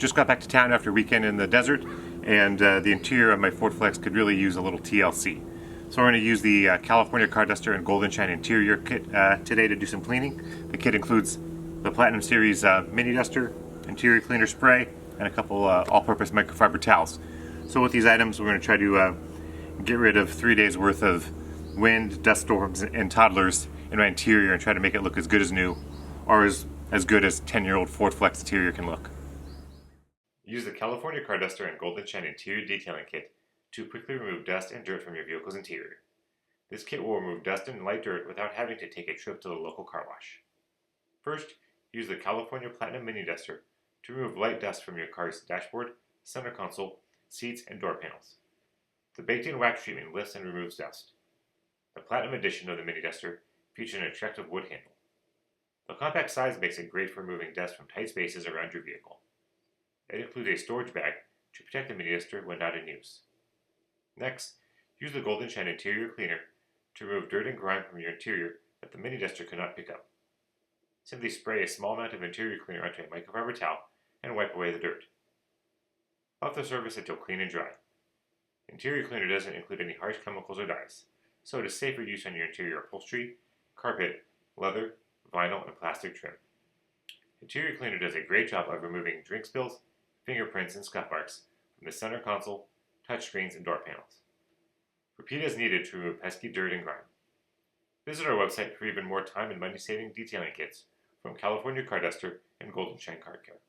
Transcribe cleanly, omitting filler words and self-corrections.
Just got back to town after a weekend in the desert, and the interior of my Ford Flex could really use a little TLC. So we're going to use the California Car Duster and Golden Shine interior kit today to do some cleaning. The kit includes the Platinum Series mini duster, interior cleaner spray, and a couple all-purpose microfiber towels. So with these items, we're going to try to get rid of 3 days worth of wind, dust storms, and toddlers in my interior and try to make it look as good as new, or as good as 10-year-old Ford Flex interior can look. Use the California Car Duster and Golden Shine interior detailing kit to quickly remove dust and dirt from your vehicle's interior. This kit will remove dust and light dirt without having to take a trip to the local car wash. First, use the California Platinum Mini Duster to remove light dust from your car's dashboard, center console, seats, and door panels. The baked-in wax treatment lifts and removes dust. The Platinum edition of the Mini Duster features an attractive wood handle. The compact size makes it great for removing dust from tight spaces around your vehicle. It includes a storage bag to protect the Mini Duster when not in use. Next, use the Golden Shine interior cleaner to remove dirt and grime from your interior that the Mini Duster cannot pick up. Simply spray a small amount of interior cleaner onto a microfiber towel and wipe away the dirt. Off the surface until clean and dry. Interior cleaner doesn't include any harsh chemicals or dyes, so it is safe for use on your interior upholstery, carpet, leather, vinyl, and plastic trim. Interior cleaner does a great job of removing drink spills, fingerprints, and scuff marks from the center console, touchscreens, and door panels. Repeat as needed to remove pesky dirt and grime. Visit our website for even more time and money-saving detailing kits from California Car Duster and Golden Shine Car Care.